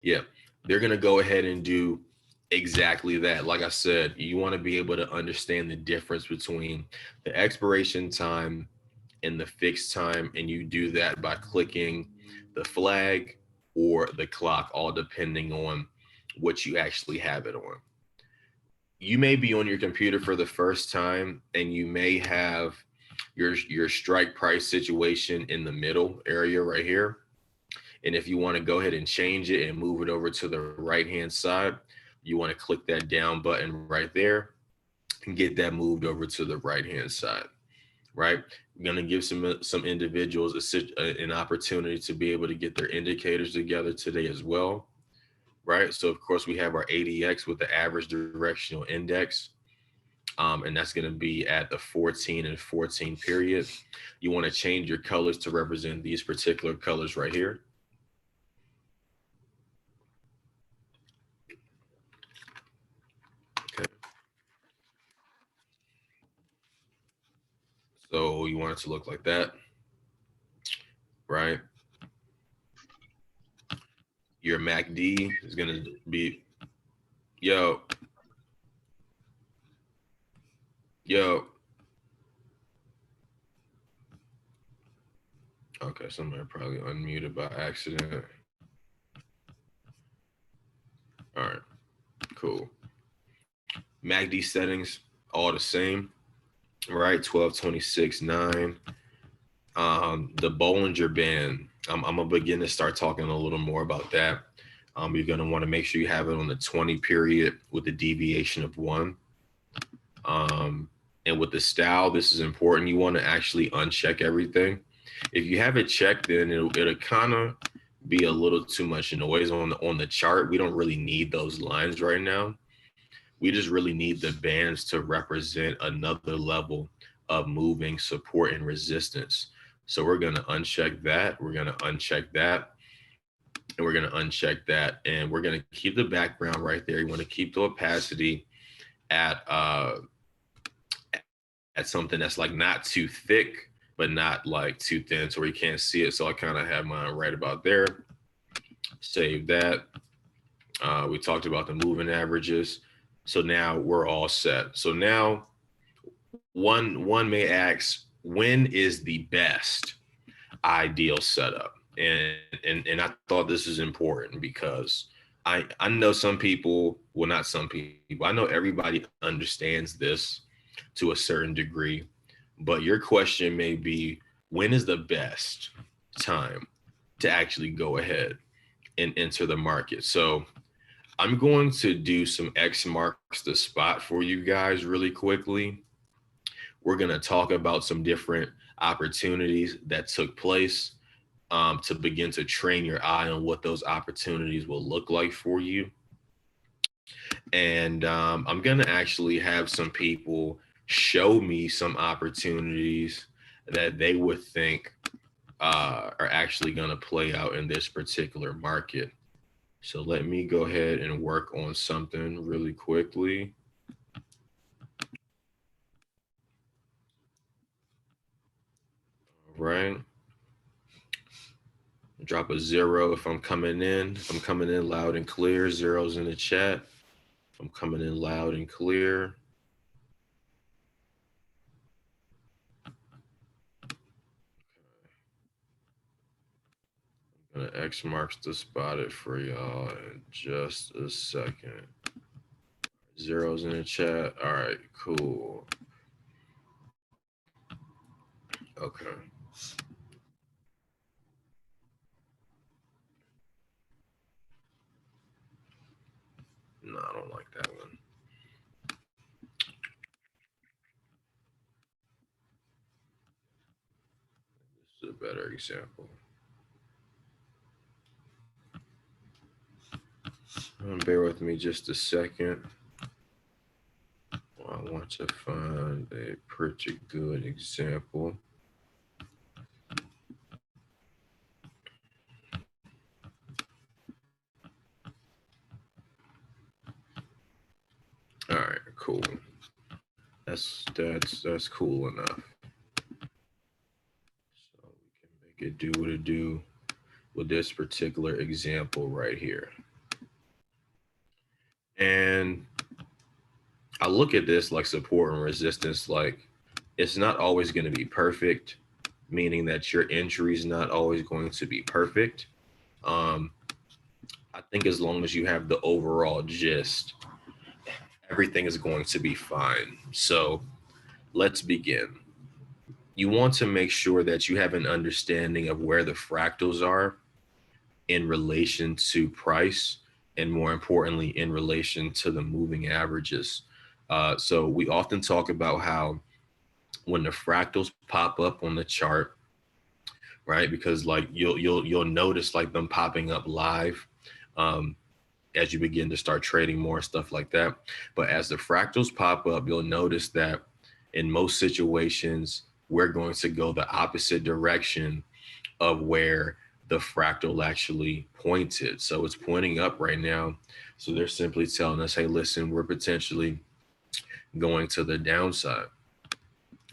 Yeah, they're going to go ahead and do exactly that. Like I said, you want to be able to understand the difference between the expiration time and the fixed time. And you do that by clicking the flag or the clock, all depending on what you actually have it on. You may be on your computer for the first time and you may have your strike price situation in the middle area right here. And if you want to go ahead and change it and move it over to the right hand side, you want to click that down button right there and get that moved over to the right hand side. Right, we're going to give some individuals an opportunity to be able to get their indicators together today as well. Right, so of course we have our ADX with the average directional index, and that's going to be at the 14 and 14 period. You want to change your colors to represent these particular colors right here. Okay. So you want it to look like that, right? Your MACD is going to be, yo, yo. Okay, somebody probably unmuted by accident. All right, cool. MACD settings, all the same, right? 12, 26, 9. The Bollinger Band, I'm going to begin to start talking a little more about that. You're going to want to make sure you have it on the 20 period with a deviation of 1. Um, and with the style, this is important. You want to actually uncheck everything. If you have it checked, then it'll kind of be a little too much noise on the chart. We don't really need those lines right now. We just really need the bands to represent another level of moving support and resistance. So we're going to uncheck that. We're going to uncheck that. And we're going to uncheck that. And we're going to keep the background right there. You want to keep the opacity at at something that's like not too thick, but not like too thin so where you can't see it. So I kind of have mine right about there. Save that. We talked about the moving averages. So now we're all set. So now one may ask, when is the best ideal setup? And I thought this is important because I know some people, well, not some people, I know everybody understands this to a certain degree, but your question may be, when is the best time to actually go ahead and enter the market? So I'm going to do some X marks the spot for you guys really quickly. We're going to talk about some different opportunities that took place, to begin to train your eye on what those opportunities will look like for you. And I'm going to actually have some people show me some opportunities that they would think are actually going to play out in this particular market. So let me go ahead and work on something really quickly. All right. Drop a 0 if I'm coming in. If I'm coming in loud and clear, zeros in the chat. If I'm coming in loud and clear. I'm gonna X marks the spot it for y'all in just a second. Zeros in the chat. All right, cool. Okay. No, I don't like that one. This is a better example. Bear with me just a second. I want to find a pretty good example. All right, cool. That's cool enough. So we can make it do what it do with this particular example right here. And I look at this like support and resistance, like it's not always going to be perfect, meaning that your entry is not always going to be perfect. Um, I think as long as you have the overall gist, everything is going to be fine. So let's begin. You want to make sure that you have an understanding of where the fractals are in relation to price, and more importantly, in relation to the moving averages. So we often talk about how when the fractals pop up on the chart, right? Because like you'll notice like them popping up live um, as you begin to start trading more stuff like that. But as the fractals pop up, you'll notice that in most situations we're going to go the opposite direction of where the fractal actually pointed. So it's pointing up right now. So they're simply telling us, hey, listen, we're potentially going to the downside,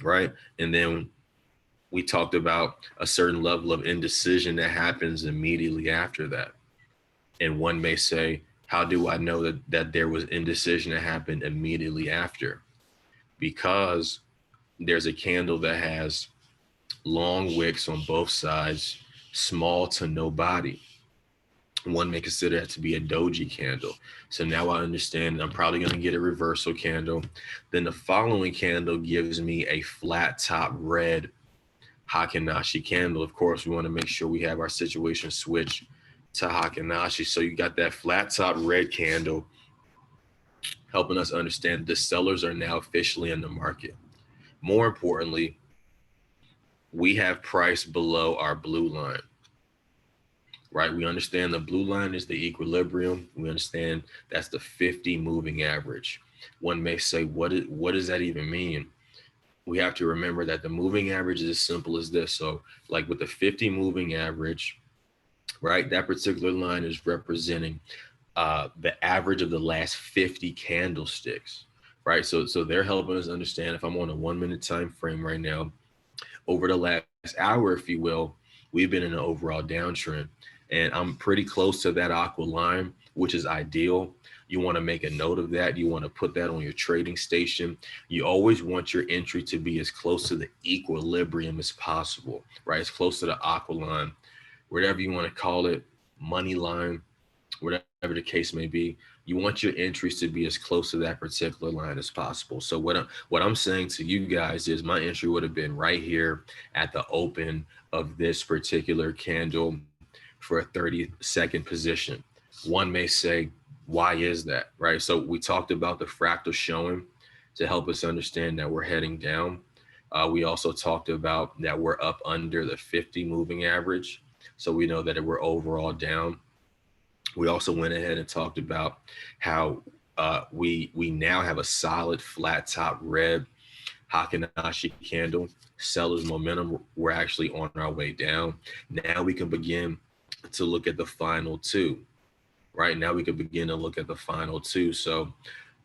right? And then we talked about a certain level of indecision that happens immediately after that. And one may say, how do I know that there was indecision that happened immediately after? Because there's a candle that has long wicks on both sides, small to no body. One may consider that to be a doji candle. So now I understand I'm probably going to get a reversal candle. Then the following candle gives me a flat top red Heikin-Ashi candle. Of course, we want to make sure we have our situation switch to Heikin-Ashi. So you got that flat top red candle helping us understand the sellers are now officially in the market. More importantly, we have price below our blue line, right? We understand the blue line is the equilibrium. We understand that's the 50 moving average. One may say, what does that even mean? We have to remember that the moving average is as simple as this. So like with the 50 moving average, right, that particular line is representing the average of the last 50 candlesticks, right? So they're helping us understand if I'm on a 1 minute time frame right now, over the last hour, if you will, we've been in an overall downtrend. And I'm pretty close to that aqua line, which is ideal. You want to make a note of that. You want to put that on your trading station. You always want your entry to be as close to the equilibrium as possible, right? As close to the aqua line, whatever you want to call it, money line, whatever the case may be. You want your entries to be as close to that particular line as possible. So what I'm saying to you guys is my entry would have been right here at the open of this particular candle for a 30-second position. One may say, why is that, right? So we talked about the fractal showing to help us understand that we're heading down. We also talked about that we're up under the 50 moving average. So we know that we're overall down. We also went ahead and talked about how we now have a solid flat top red Heikin-Ashi candle. Seller's momentum, we're actually on our way down. Now we can begin to look at the final two, right? Now we can begin to look at the final two. So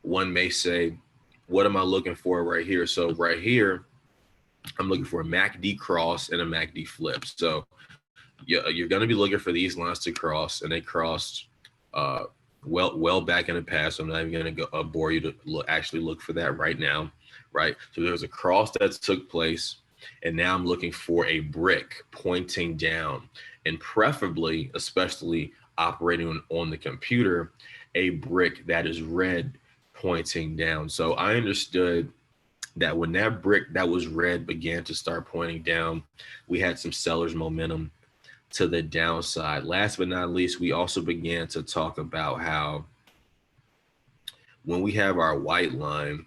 one may say, what am I looking for right here? So right here, I'm looking for a MACD cross and a MACD flip. So you're going to be looking for these lines to cross, and they crossed well back in the past. So I'm not even going to go bore you to actually look for that right now, right? So there was a cross that took place, and now I'm looking for a brick pointing down, and preferably, especially operating on the computer, a brick that is red pointing down. So I understood that when that brick that was red began to start pointing down, we had some seller's momentum to the downside. Last but not least, we also began to talk about how when we have our white line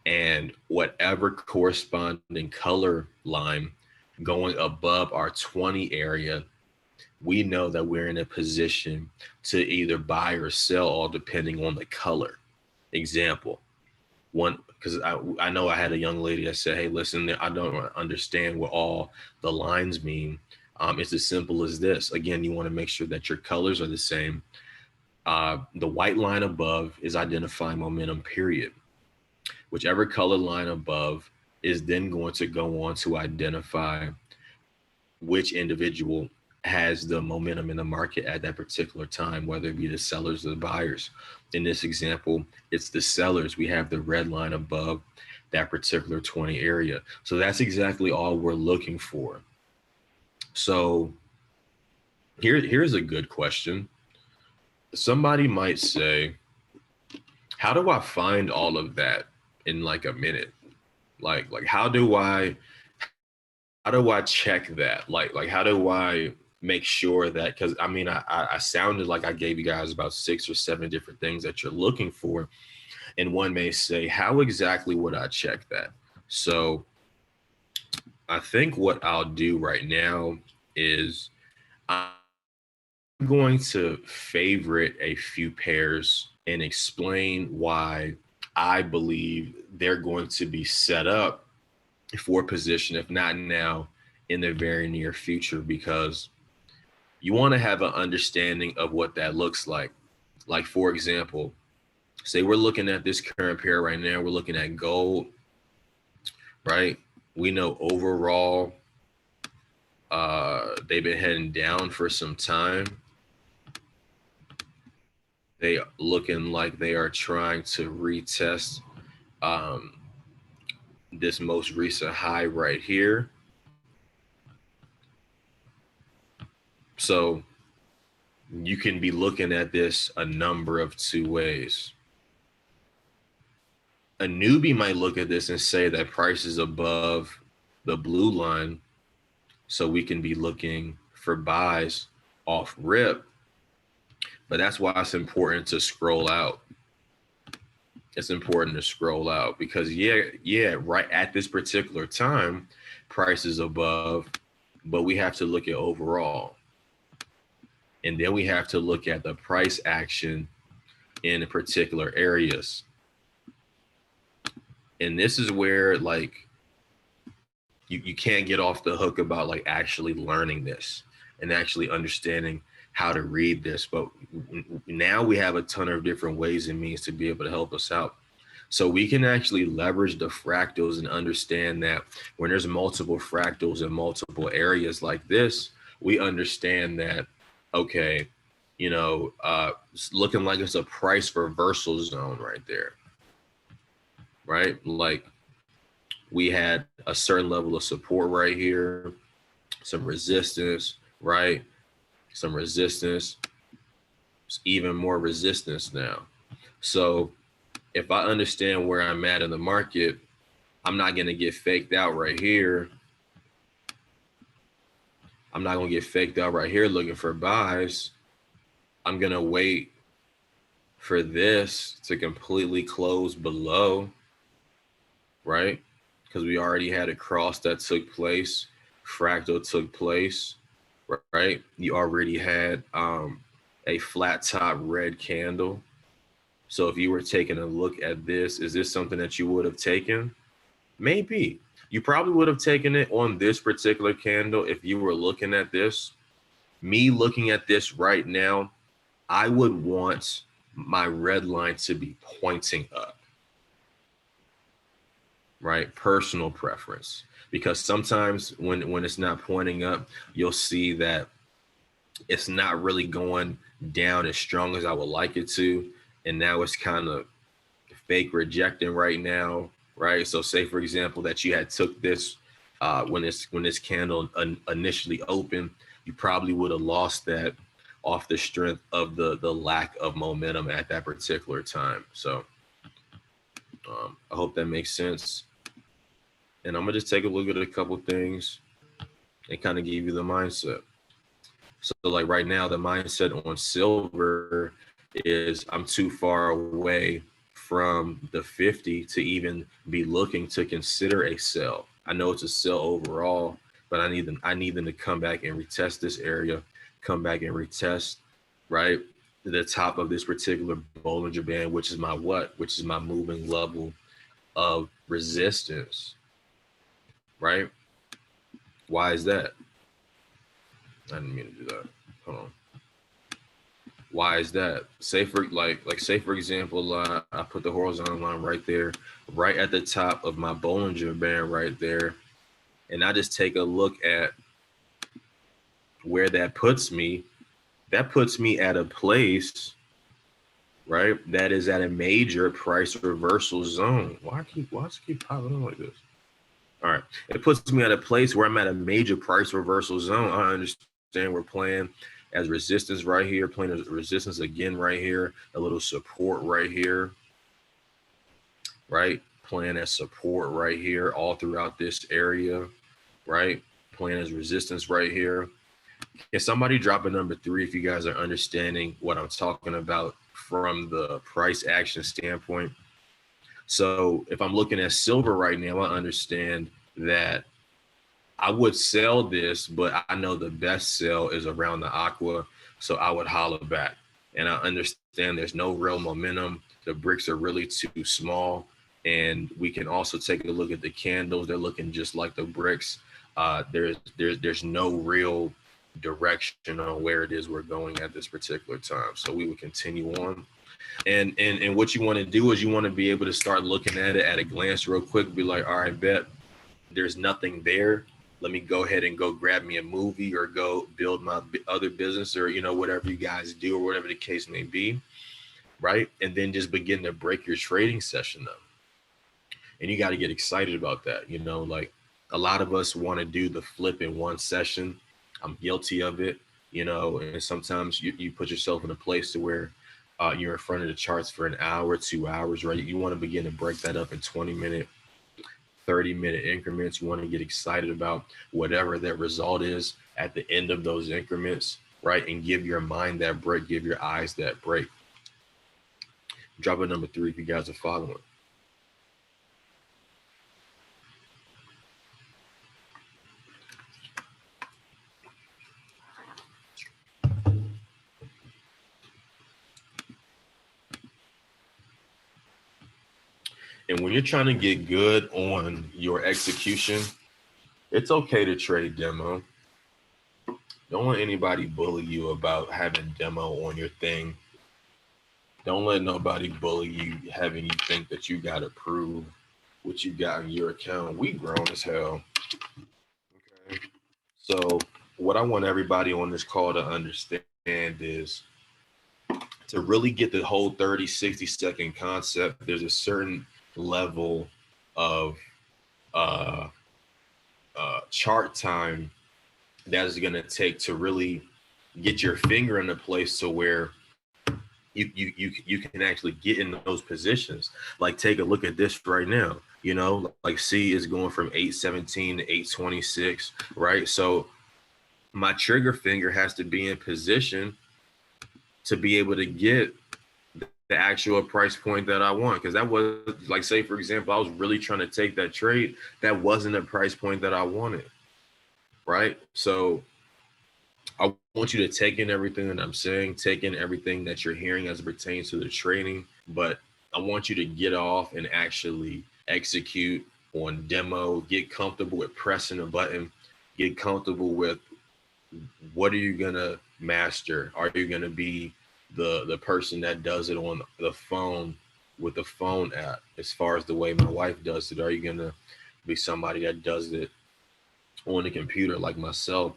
and whatever corresponding color line going above our 20 area, we know that we're in a position to either buy or sell, all depending on the color. Example, one, because I know I had a young lady that said, hey, listen, I don't understand what all the lines mean. It's as simple as this. Again, you want to make sure that your colors are the same. The white line above is identifying momentum, period. Whichever color line above is then going to go on to identify which individual has the momentum in the market at that particular time, whether it be the sellers or the buyers. In this example, it's the sellers. We have the red line above that particular 20 area. So that's exactly all we're looking for. So here's a good question. Somebody might say, how do I find all of that in like a minute? Like how do I check that? Like how do I make sure that, because I mean I sounded like I gave you guys about 6 or 7 different things that you're looking for. And one may say, how exactly would I check that? So I think what I'll do right now is I'm going to favorite a few pairs and explain why I believe they're going to be set up for position, if not now, in the very near future, because you want to have an understanding of what that looks like. Like, for example, say we're looking at this current pair right now, we're looking at gold, right? We know overall they've been heading down for some time. They looking like they are trying to retest this most recent high right here. So you can be looking at this a number of 2 ways. A newbie might look at this and say that price is above the blue line, so we can be looking for buys off rip. But that's why it's important to scroll out. It's important to scroll out because right at this particular time, price is above, but we have to look at overall. And then we have to look at the price action in particular areas. And this is where like you can't get off the hook about like actually learning this and actually understanding how to read this. But now we have a ton of different ways and means to be able to help us out. So we can actually leverage the fractals and understand that when there's multiple fractals in multiple areas like this, we understand that, okay, it's looking like it's a price reversal zone right there, right? Like we had a certain level of support right here, some resistance, right? Some resistance, even more resistance now. So if I understand where I'm at in the market, I'm not going to get faked out right here. I'm not going to get faked out right here looking for buys. I'm going to wait for this to completely close below, right? Because we already had a cross that took place. Fractal took place, right? You already had a flat top red candle. So if you were taking a look at this, is this something that you would have taken? Maybe. You probably would have taken it on this particular candle if you were looking at this. Me looking at this right now, I would want my red line to be pointing up, right? Personal preference. Because sometimes when it's not pointing up, you'll see that it's not really going down as strong as I would like it to. And now it's kind of fake rejecting right now, right? So say, for example, that you had took this when this candle initially opened, you probably would have lost that off the strength of the lack of momentum at that particular time. So I hope that makes sense. And I'm gonna just take a look at a couple things and kind of give you the mindset. So like right now, the mindset on silver is I'm too far away from the 50 to even be looking to consider a sell. I know it's a sell overall, but I need them to come back and retest this area, come back and retest, right? The top of this particular Bollinger Band, which is my moving level of resistance, right? Why is that? I didn't mean to do that. Hold on. Why is that? Say for example, I put the horizontal line right there, right at the top of my Bollinger Band right there, and I just take a look at where that puts me at a place, right, that is at a major price reversal zone. Why does it keep popping up like this? All right. It puts me at a place where I'm at a major price reversal zone. I understand we're playing as resistance right here, playing as resistance again right here, a little support right here, right? Playing as support right here, all throughout this area, right? Playing as resistance right here. Can somebody drop a number 3 if you guys are understanding what I'm talking about from the price action standpoint? So if I'm looking at silver right now, I understand that I would sell this, but I know the best sell is around the aqua. So I would holler back. And I understand there's no real momentum. The bricks are really too small. And we can also take a look at the candles. They're looking just like the bricks. There's no real direction on where it is we're going at this particular time. So we would continue on. And what you want to do is you want to be able to start looking at it at a glance real quick, be like, all right, bet there's nothing there. Let me go ahead and go grab me a movie or go build my other business, or whatever you guys do, or whatever the case may be, right? And then just begin to break your trading session up. And you got to get excited about that. Like a lot of us want to do the flip in one session. I'm guilty of it, and sometimes you put yourself in a place to where you're in front of the charts for an hour, 2 hours, right? You want to begin to break that up in 20-minute, 30-minute increments. You want to get excited about whatever that result is at the end of those increments, right? And give your mind that break, give your eyes that break. Drop a number 3 if you guys are following. And when you're trying to get good on your execution, it's okay to trade demo. Don't let anybody bully you about having demo on your thing. Don't let nobody bully you, having you think that you got to prove what you got in your account. We grown as hell. Okay. So what I want everybody on this call to understand is to really get the whole 30, 60-second concept, there's a certain level of uh, chart time that is going to take to really get your finger in a place to where you can actually get in those positions. Like take a look at this right now. Like C is going from 817 to 826, right? So my trigger finger has to be in position to be able to get the actual price point that I want. Because that was, like, say for example, I was really trying to take that trade. That wasn't a price point that I wanted, right? So I want you to take in everything that I'm saying, take in everything that you're hearing as it pertains to the trading, but I want you to get off and actually execute on demo, get comfortable with pressing a button, get comfortable with what are you gonna master? Are you gonna be the person that does it on the phone with the phone app, as far as the way my wife does it? Are you gonna be somebody that does it on the computer like myself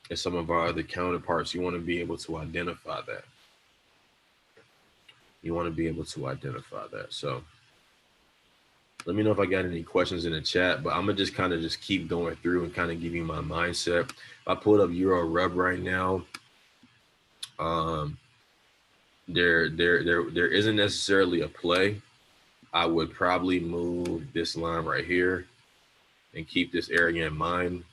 and some of our other counterparts? You want to be able to identify that. You want to be able to identify that. So let me know if I got any questions in the chat, but I'm gonna just kind of just keep going through and kind of give you my mindset. I pulled up Euro Rub right now. There isn't necessarily a play. I would probably move this line right here and keep this area in mind,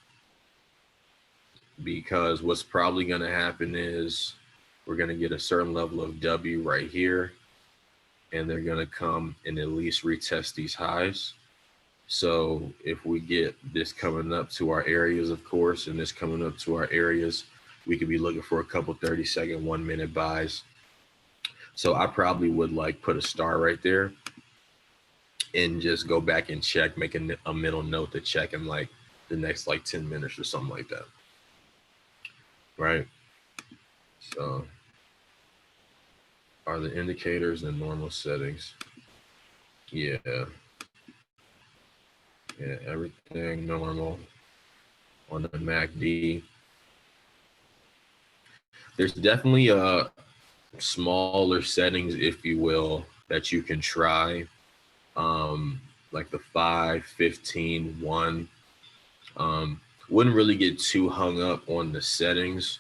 because what's probably going to happen is we're going to get a certain level of W right here, and they're going to come and at least retest these highs. So if we get this coming up to our areas, of course, and this coming up to our areas, we could be looking for a couple 30-second, 1-minute buys. So I probably would like put a star right there and just go back and check, make a mental note to check in like the next like 10 minutes or something like that. Right? So are the indicators in normal settings? Yeah. Yeah, everything normal on the MACD. There's definitely smaller settings, if you will, that you can try. Like the 5, 15, 1. Wouldn't really get too hung up on the settings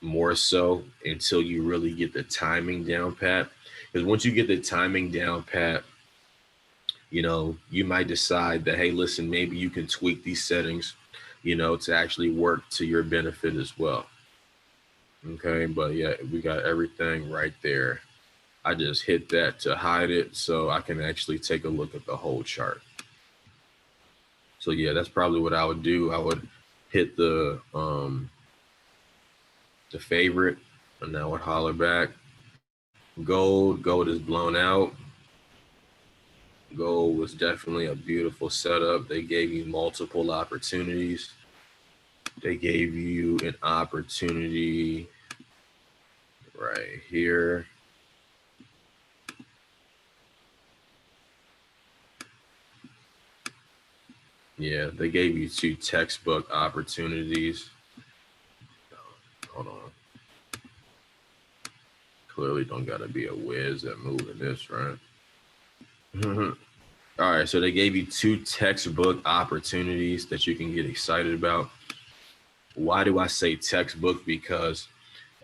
more so until you really get the timing down pat. Because once you get the timing down pat, you might decide that, hey, listen, maybe you can tweak these settings, to actually work to your benefit as well. Okay, but yeah, we got everything right there. I just hit that to hide it so I can actually take a look at the whole chart. So yeah, that's probably what I would do. I would hit the favorite, and I would holler back. Gold is blown out. Gold was definitely a beautiful setup. They gave you multiple opportunities. They gave you an opportunity right here. Yeah, they gave you 2 textbook opportunities. Hold on. Clearly don't gotta be a whiz at moving this, right? All right, so they gave you 2 textbook opportunities that you can get excited about. Why do I say textbook? Because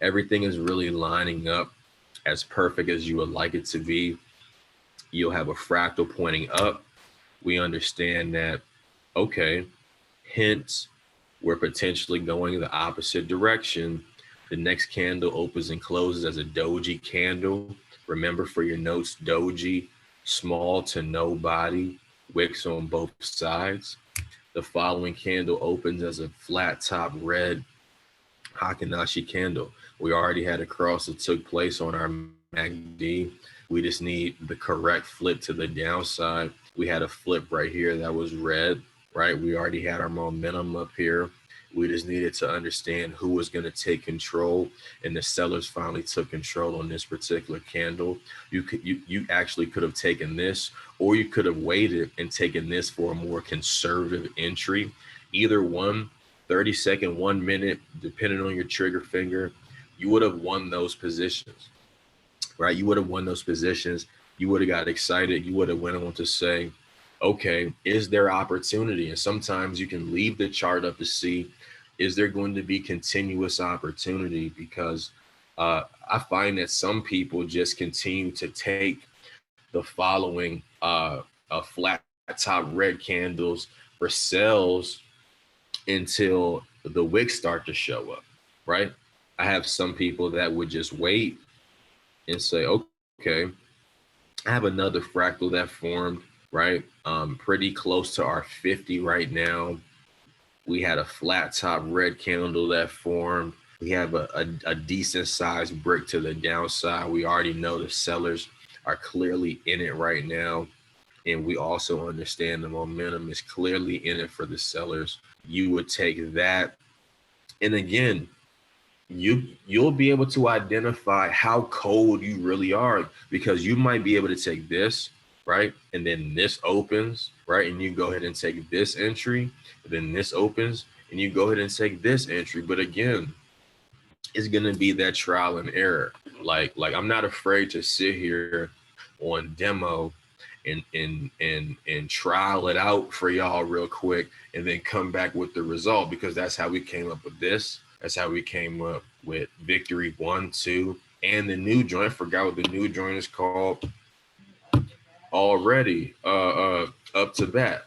everything is really lining up as perfect as you would like it to be. You'll have a fractal pointing up. We understand that, okay, hence we're potentially going the opposite direction. The next candle opens and closes as a doji candle. Remember for your notes, doji, small to no body, wicks on both sides. The following candle opens as a flat top red Hakanashi candle. We already had a cross that took place on our MACD. We just need the correct flip to the downside. We had a flip right here that was red, right? We already had our momentum up here. We just needed to understand who was going to take control, and the sellers finally took control on this particular candle. You actually could have taken this, or you could have waited and taken this for a more conservative entry. Either one, 30-second, 1 minute, depending on your trigger finger, you would have won those positions, right? You would have won those positions. You would have got excited. You would have went on to say, okay, is there opportunity? And sometimes you can leave the chart up to see, is there going to be continuous opportunity? Because I find that some people just continue to take the following flat top red candles for sells until the wicks start to show up, right? I have some people that would just wait and say, okay, I have another fractal that formed, right? Pretty close to our 50 right now. We had a flat top red candle that formed. We have a decent sized brick to the downside. We already know the sellers are clearly in it right now. And we also understand the momentum is clearly in it for the sellers. You would take that. And again, you'll be able to identify how cold you really are, because you might be able to take this, right? And then this opens, right? And you go ahead and take this entry, and then this opens, and you go ahead and take this entry. But again, it's gonna be that trial and error. Like I'm not afraid to sit here on demo and trial it out for y'all real quick, and then come back with the result, because that's how we came up with this. That's how we came up with Victory 1, 2, and the new joint. I forgot what the new joint is called already. Up to bat.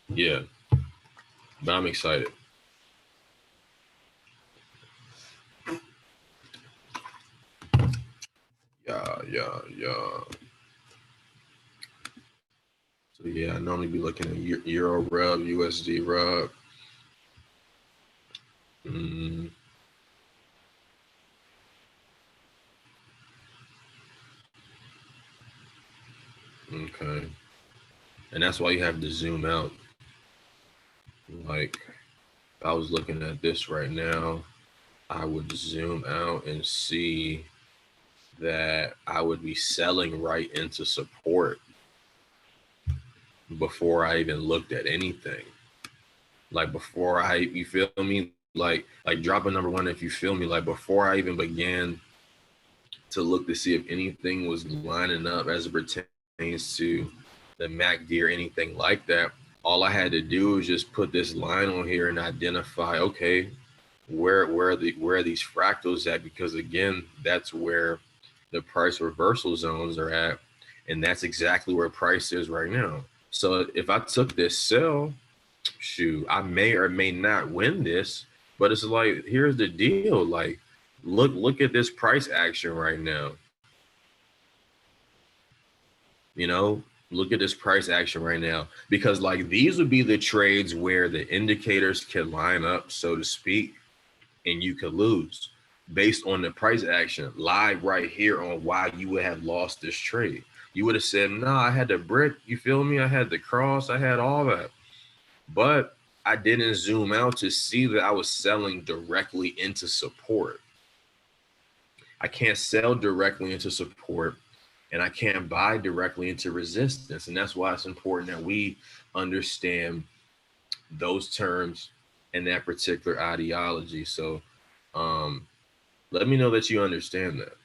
Yeah, but I'm excited. Yeah. So yeah, I normally be looking at Euro Rub, USD Rub. Mm. Okay. And that's why you have to zoom out. Like, if I was looking at this right now, I would zoom out and see that I would be selling right into support before I even looked at anything. Like before you feel me? like dropping number one, if you feel me, like before I even began to look to see if anything was lining up as it pertains to the MACD or anything like that, all I had to do was just put this line on here and identify, okay, where are these fractals at? Because again, that's where the price reversal zones are at, and that's exactly where price is right now. So if I took this sell, shoot, I may or may not win this, but it's like, here's the deal, like look at this price action right now. You know, look at this price action right now, because like these would be the trades where the indicators can line up, so to speak, and you could lose based on the price action live right here on why you would have lost this trade. You would have said, nah, I had the brick, you feel me? I had the cross, I had all that. But I didn't zoom out to see that I was selling directly into support. I can't sell directly into support, and I can't buy directly into resistance. And that's why it's important that we understand those terms and that particular ideology. So let me know that you understand that.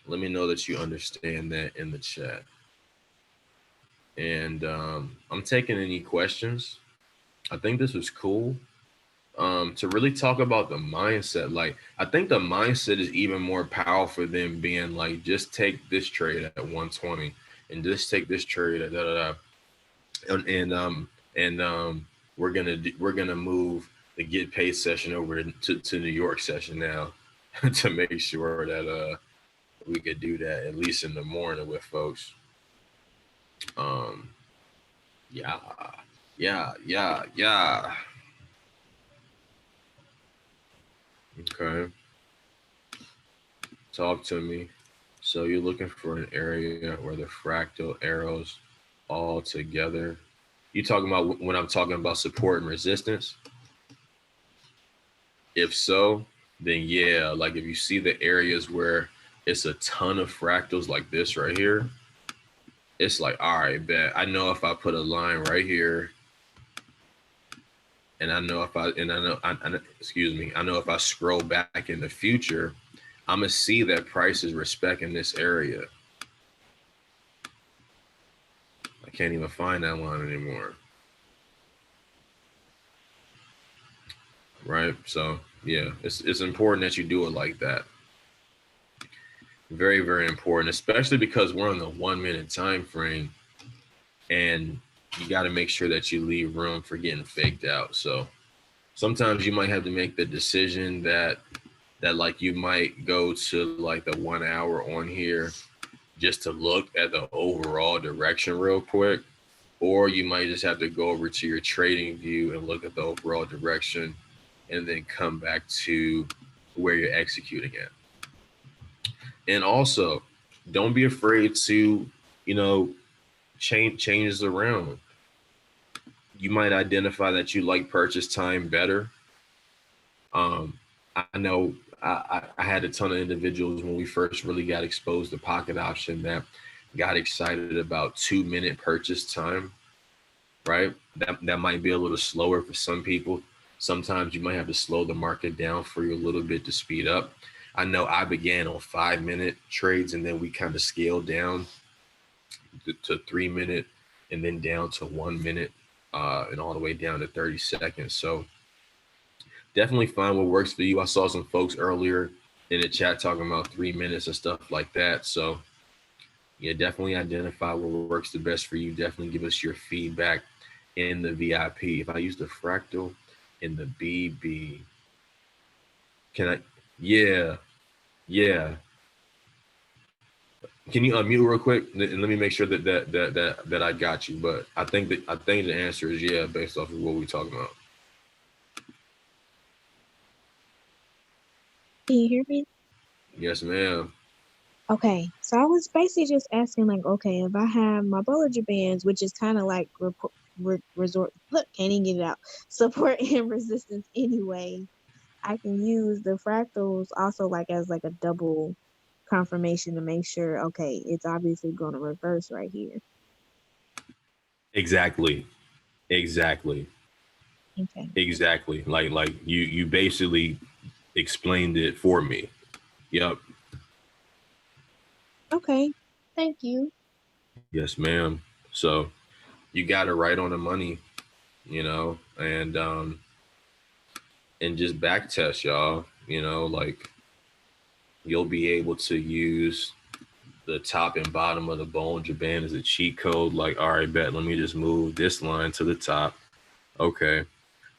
Let me know that you understand that in the chat. And I'm taking any questions. I think this was cool. To really talk about the mindset. Like, I think the mindset is even more powerful than being like, just take this trade at 120 and just take this trade at da da da. And we're gonna move the get paid session over to New York session now to make sure that we could do that at least in the morning with folks. Yeah, yeah. Okay. Talk to me. So you're looking for an area where the fractal arrows all together. You talking about when I'm talking about support and resistance? If so, then yeah, like if you see the areas where it's a ton of fractals like this right here, it's like, all right, bet. I know if I put a line right here, and I know if I know if I scroll back in the future, I'm gonna see that price is respecting this area. I can't even find that line anymore. Right? So yeah, it's important that you do it like that. Very, very important, especially because we're on the 1 minute time frame, and you got to make sure that you leave room for getting faked out. So sometimes you might have to make the decision that like you might go to like the 1 hour on here just to look at the overall direction real quick, or you might just have to go over to your trading view and look at the overall direction and then come back to where you're executing at. And also, don't be afraid to, changes around. You might identify that you like purchase time better. I know I had a ton of individuals when we first really got exposed to pocket option that got excited about 2 minute purchase time, right? That might be a little slower for some people. Sometimes you might have to slow the market down for you a little bit to speed up. I know I began on 5 minute trades, and then we kind of scaled down to 3 minute, and then down to 1 minute, and all the way down to 30 seconds. So definitely find what works for you. I saw some folks earlier in the chat talking about 3 minutes and stuff like that. So yeah, definitely identify what works the best for you. Definitely give us your feedback in the VIP. If I use the fractal in the BB, can I? Yeah. Can you unmute real quick and let me make sure that I got you? But I think the answer is yeah, based off of what we're talking about. Can you hear me? Yes, ma'am. Okay, so I was basically just asking, like, okay, if I have my Bollinger Bands, which is kind of like resort, look, can't even get it out, support and resistance anyway, I can use the fractals also like as like a double confirmation to make sure, okay, it's obviously going to reverse right here. Exactly. Okay. Exactly. Like you basically explained it for me. Yep. Okay. Thank you. Yes, ma'am. So you got it right on the money, and just back test, y'all. Like you'll be able to use the top and bottom of the Bollinger Band as a cheat code. Like, all right, bet, let me just move this line to the top. Okay.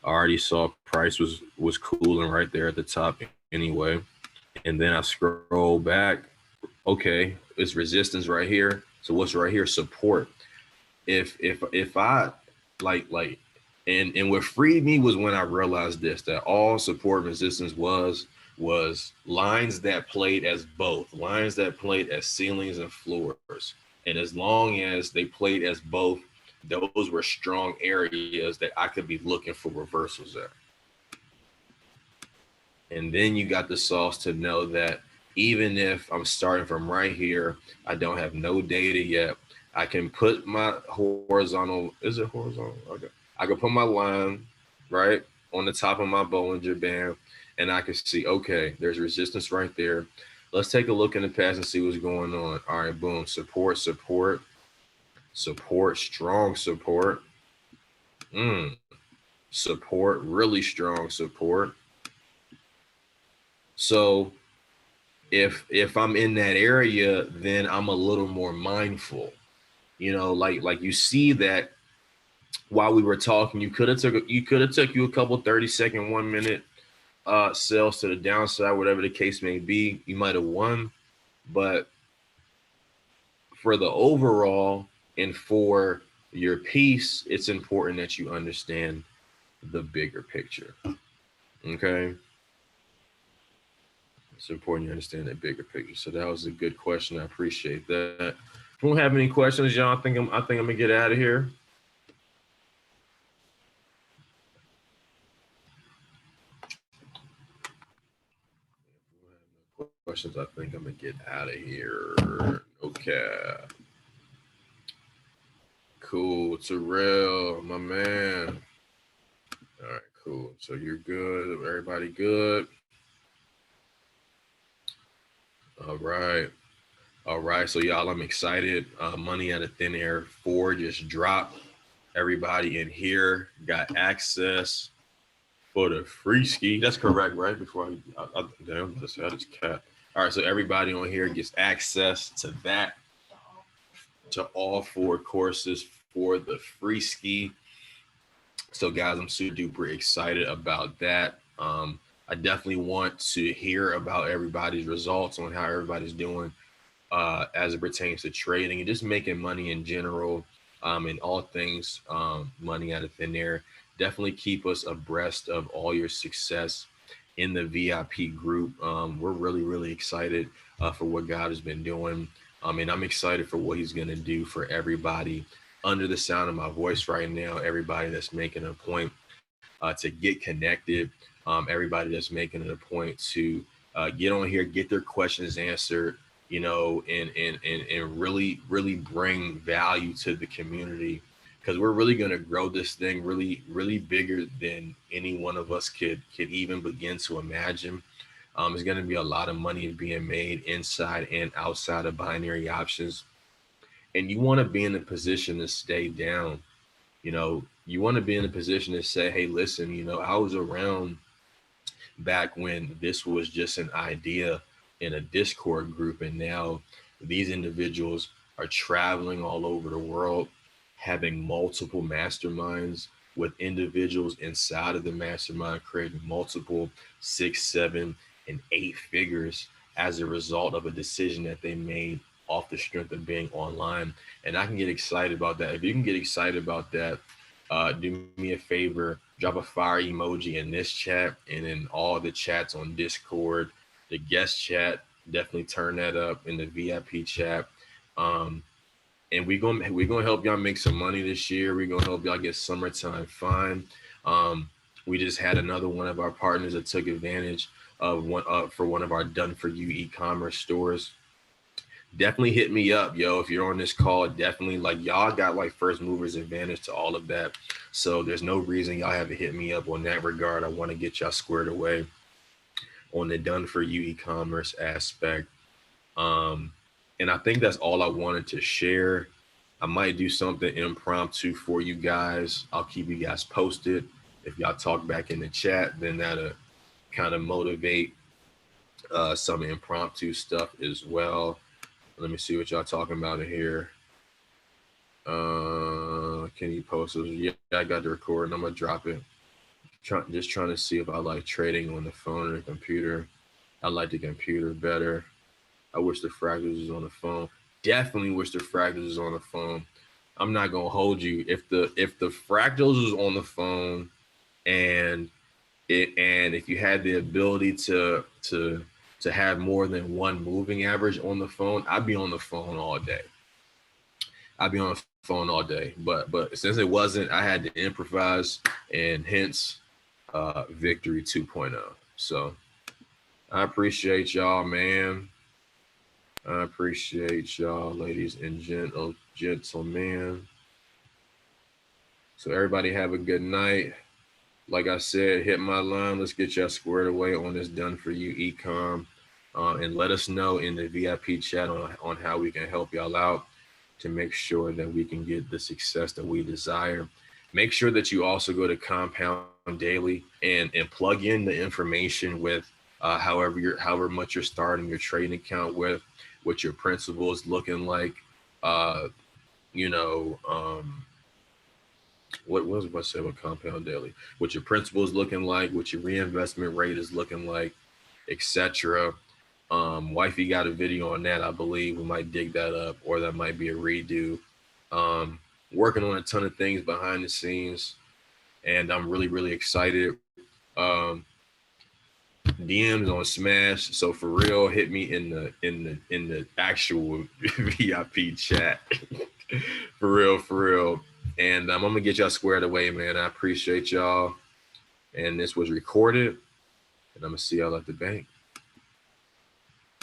I already saw price was cooling right there at the top anyway. And then I scroll back. Okay, it's resistance right here. So what's right here? Support. If I like and what freed me was when I realized this, that all support and resistance was lines that played as both, lines that played as ceilings and floors. And as long as they played as both, those were strong areas that I could be looking for reversals at. And then you got the sauce to know that even if I'm starting from right here, I don't have no data yet, I can put my horizontal, is it horizontal? Okay. I can put my line right on the top of my Bollinger Band, and I can see, okay, there's resistance right there. Let's take a look in the past and see what's going on. All right, boom, support, support, support, strong support, support, really strong support. So if I'm in that area, then I'm a little more mindful. Like you see that while we were talking, you could have took you a couple 30-second, 1 minute sales to the downside, whatever the case may be. You might have won, but for the overall and for your piece, it's important that you understand the bigger picture. Okay. It's important you understand that bigger picture. So that was a good question. I appreciate that. If you don't have any questions, y'all, I think I'm gonna get out of here. Questions, I think I'm gonna get out of here. Okay. Cool. Terrell, my man. All right, cool. So you're good. Everybody good? All right. All right. So y'all, I'm excited. Money out of thin air 4 just dropped. Everybody in here got access for the free ski. That's correct, right? Before I damn, let's see how this cat. All right, so everybody on here gets access to that, to all 4 courses for the free ski. So, guys, I'm super duper excited about that. I definitely want to hear about everybody's results on how everybody's doing as it pertains to trading and just making money in general, and all things money out of thin air. Definitely keep us abreast of all your success in the VIP group. We're really, really excited for what God has been doing. And I'm excited for what he's going to do for everybody under the sound of my voice right now, everybody that's making a point to get connected, everybody that's making it a point to get on here, get their questions answered, and really bring value to the community, because we're really going to grow this thing really, really bigger than any one of us could even begin to imagine. There's going to be a lot of money being made inside and outside of binary options, and you want to be in a position to stay down. You want to be in a position to say, hey, listen, I was around back when this was just an idea in a Discord group, and now these individuals are traveling all over the world, having multiple masterminds with individuals inside of the mastermind creating multiple 6, 7, and 8 figures as a result of a decision that they made off the strength of being online. And I can get excited about that. If you can get excited about that, do me a favor, drop a fire emoji in this chat and in all the chats on Discord, the guest chat. Definitely turn that up in the VIP chat. And we're gonna help y'all make some money this year. We're gonna help y'all get summertime fun. We just had another one of our partners that took advantage of one of our done for you e-commerce stores definitely hit me up, yo. If you're on this call, definitely, like, y'all got like first movers advantage to all of that. So there's no reason y'all haven't hit me up on that regard. I want to get y'all squared away on the done for you e-commerce aspect. Um, and I think that's all I wanted to share. I might do something impromptu for you guys. I'll keep you guys posted. If y'all talk back in the chat, then that'll kind of motivate some impromptu stuff as well. Let me see what y'all talking about in here. Can you post those? Yeah, I got the recording. I'm gonna drop it. Just trying to see if I like trading on the phone or the computer. I like the computer better. I wish the fractals was on the phone. Definitely wish the fractals was on the phone. I'm not gonna hold you. If the fractals was on the phone and if you had the ability to have more than one moving average on the phone, I'd be on the phone all day. I'd be on the phone all day. But since it wasn't, I had to improvise, and hence victory 2.0. So I appreciate y'all, man. I appreciate y'all, ladies and gentlemen. So everybody have a good night. Like I said, hit my line. Let's get y'all squared away on this done for you ecom. And let us know in the VIP chat on how we can help y'all out to make sure that we can get the success that we desire. Make sure that you also go to Compound Daily and plug in the information with however much you're starting your trading account with, what your principal is looking like, you know, what was I say about Compound Daily? What your principal is looking like, what your reinvestment rate is looking like, etc. Wifey got a video on that. I believe we might dig that up, or that might be a redo. Working on a ton of things behind the scenes, and I'm really, really excited. DMs on Smash. So for real, hit me in the actual VIP chat. For real. And I'm gonna get y'all squared away, man. I appreciate y'all. And this was recorded. And I'm gonna see y'all at the bank.